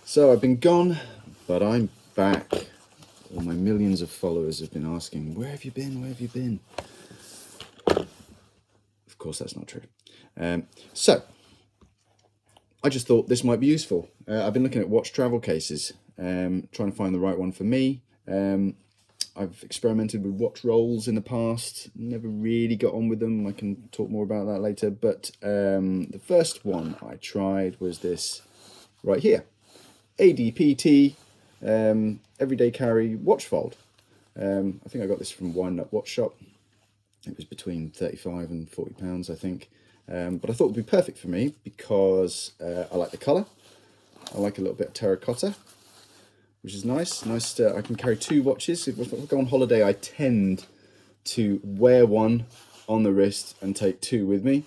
So I've been gone, but I'm back. All my millions of followers have been asking, where have you been? Where have you been? Of course, that's not true. So I just thought this might be useful. I've been looking at watch travel cases, trying to find the right one for me. I've experimented with watch rolls in the past, never really got on with them. I can talk more about that later. But the first one I tried was this right here. ADPT Everyday Carry Watch Fold. I think I got this from Wind Up Watch Shop. It was between 35 and 40 pounds, I think. But I thought it would be perfect for me because I like the colour. I like a little bit of terracotta, which is nice. I can carry two watches. If I go on holiday, I tend to wear one on the wrist and take two with me.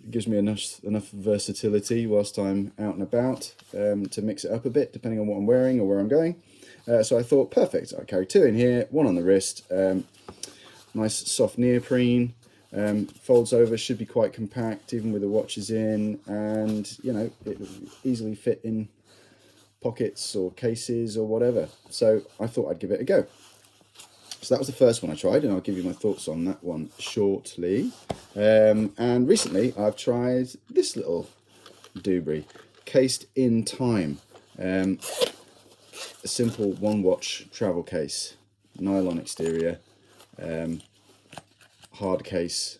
It gives me enough versatility whilst I'm out and about to mix it up a bit, depending on what I'm wearing or where I'm going. So I thought, perfect. I carry two in here, one on the wrist. Nice soft neoprene. Folds over, should be quite compact, even with the watches in, and you know, it will easily fit in pockets or cases or whatever. So I thought I'd give it a go. So that was the first one I tried, and I'll give you my thoughts on that one shortly. And recently I've tried this little doobry, cased in time. A simple one watch travel case, nylon exterior, hard case,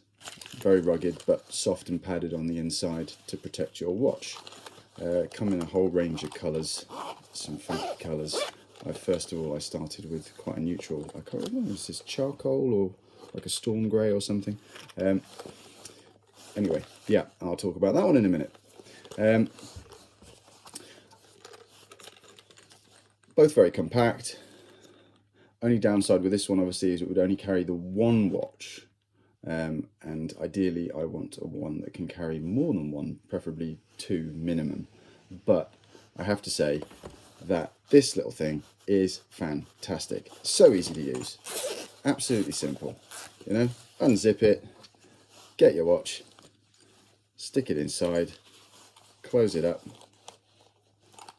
very rugged but soft and padded on the inside to protect your watch. Come in a whole range of colours, some funky colours. First of all, I started with quite a neutral, I can't remember, is this charcoal or like a storm grey or something? Anyway, yeah, I'll talk about that one in a minute. Both very compact. Only downside with this one, obviously, is it would only carry the one watch. And ideally, I want a one that can carry more than one, preferably two minimum. But I have to say that this little thing is fantastic. So easy to use. Absolutely simple. You know, unzip it, get your watch, stick it inside, close it up.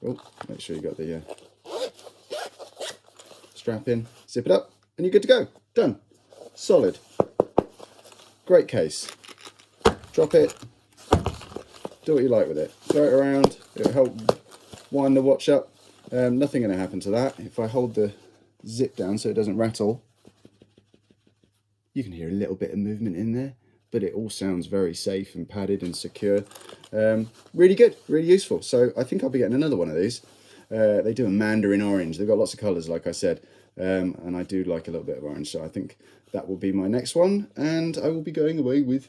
Oh, make sure you got the strap in, zip it up, and you're good to go. Done. Solid. Great case. Drop it, do what you like with it. Throw it around, it'll help wind the watch up. Nothing going to happen to that. If I hold the zip down so it doesn't rattle, you can hear a little bit of movement in there, but it all sounds very safe and padded and secure. Really good, really useful. So I think I'll be getting another one of these. They do a mandarin orange. They've got lots of colours, like I said, and I do like a little bit of orange, so I think that will be my next one, and I will be going away with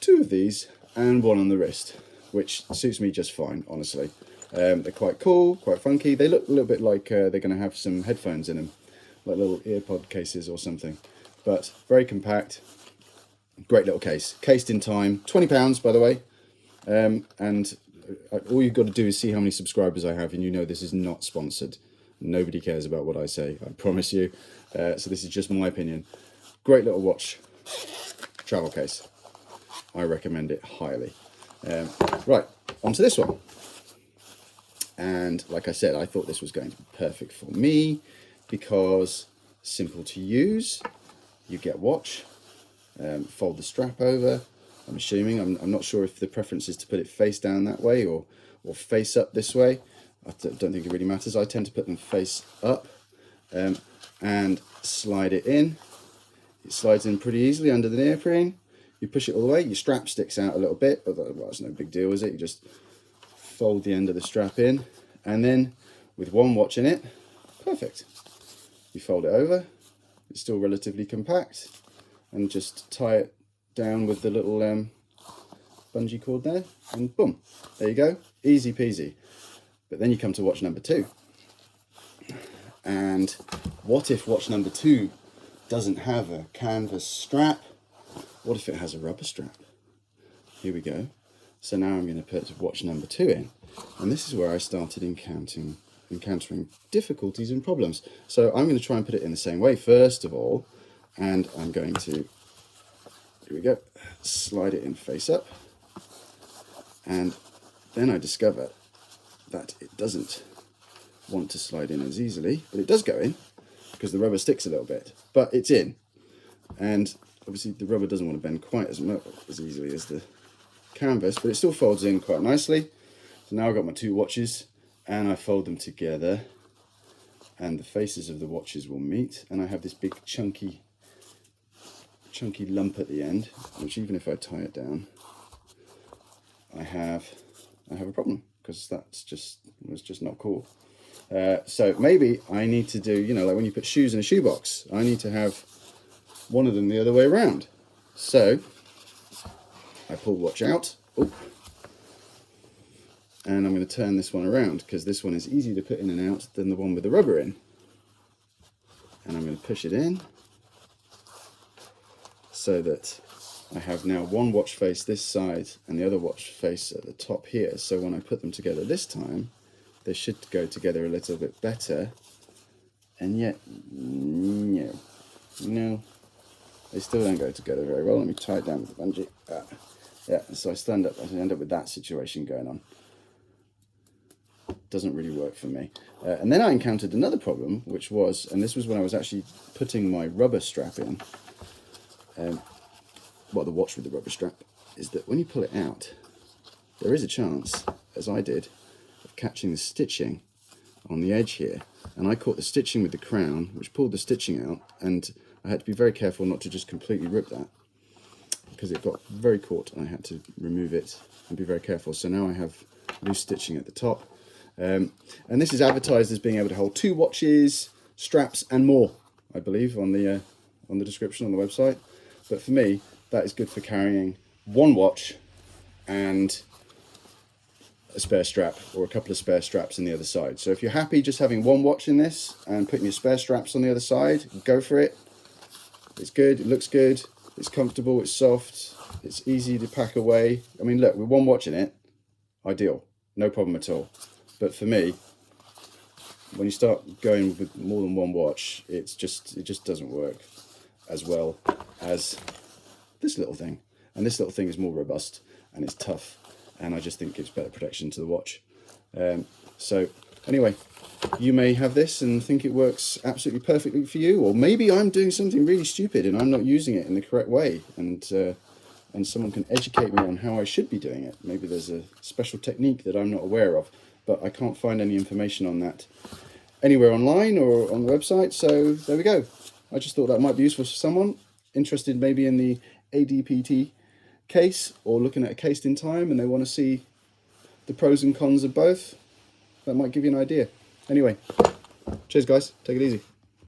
two of these and one on the wrist, which suits me just fine, honestly. They're quite cool, quite funky. They look a little bit like they're going to have some headphones in them, like little earpod cases or something. But very compact, great little case. Cased in time, £20 by the way. And all you've got to do is see how many subscribers I have, and you know this is not sponsored. Nobody cares about what I say, I promise you. So this is just my opinion. Great little watch travel case. I recommend it highly. Right, onto this one. And like I said, I thought this was going to be perfect for me because simple to use. You get watch, fold the strap over. I'm assuming, I'm not sure if the preference is to put it face down that way or face up this way. I don't think it really matters. I tend to put them face up and slide it in. It slides in pretty easily under the neoprene. You push it all the way, your strap sticks out a little bit, but well, it's no big deal, is it? You just fold the end of the strap in, and then with one watch in it, perfect. You fold it over, it's still relatively compact, and just tie it down with the little bungee cord there, and boom, there you go, easy peasy. But then you come to watch number two, and what if watch number two doesn't have a canvas strap? What if it has a rubber strap? Here we go. So now I'm going to put watch number two in, and this is where I started encountering difficulties and problems. So I'm going to try and put it in the same way first of all, and I'm going to, here we go, slide it in face up, and then I discover that it doesn't want to slide in as easily, but it does go in because the rubber sticks a little bit, but it's in. And obviously the rubber doesn't want to bend quite as easily as the canvas, but it still folds in quite nicely. So now I've got my two watches and I fold them together and the faces of the watches will meet, and I have this big chunky lump at the end, which even if I tie it down, I have a problem, because it's just not cool. So maybe I need to do, you know, like when you put shoes in a shoebox, I need to have one of them the other way around. So I pull the watch out, and I'm going to turn this one around because this one is easier to put in and out than the one with the rubber in. And I'm going to push it in so that I have now one watch face this side and the other watch face at the top here. So when I put them together this time, they should go together a little bit better. And yet, no, they still don't go together very well. Let me tie it down with the bungee. Yeah, so I end up with that situation going on. Doesn't really work for me. And then I encountered another problem, which was, and this was when I was actually putting my rubber strap in, well, the watch with the rubber strap, is that when you pull it out, there is a chance, as I did, of catching the stitching on the edge here. And I caught the stitching with the crown, which pulled the stitching out, and I had to be very careful not to just completely rip that, because it got very caught and I had to remove it and be very careful. So now I have loose stitching at the top. And this is advertised as being able to hold 2 watches, straps and more, I believe, on the description on the website. But for me, that is good for carrying 1 watch and a spare strap, or a couple of spare straps on the other side. So if you're happy just having 1 watch in this and putting your spare straps on the other side, go for it. It's good, it looks good, it's comfortable, it's soft, it's easy to pack away. I mean, look, with 1 watch in it, ideal, no problem at all. But for me, when you start going with more than 1 watch, it just doesn't work as well as this little thing. And this little thing is more robust and it's tough, and I just think gives better protection to the watch. So anyway, you may have this and think it works absolutely perfectly for you, or maybe I'm doing something really stupid and I'm not using it in the correct way, and someone can educate me on how I should be doing it. Maybe there's a special technique that I'm not aware of, but I can't find any information on that anywhere online or on the website. So there we go. I just thought that might be useful for someone interested maybe in the ADPT case, or looking at a case in time and they want to see the pros and cons of both. That might give you an idea. Anyway, cheers guys, take it easy.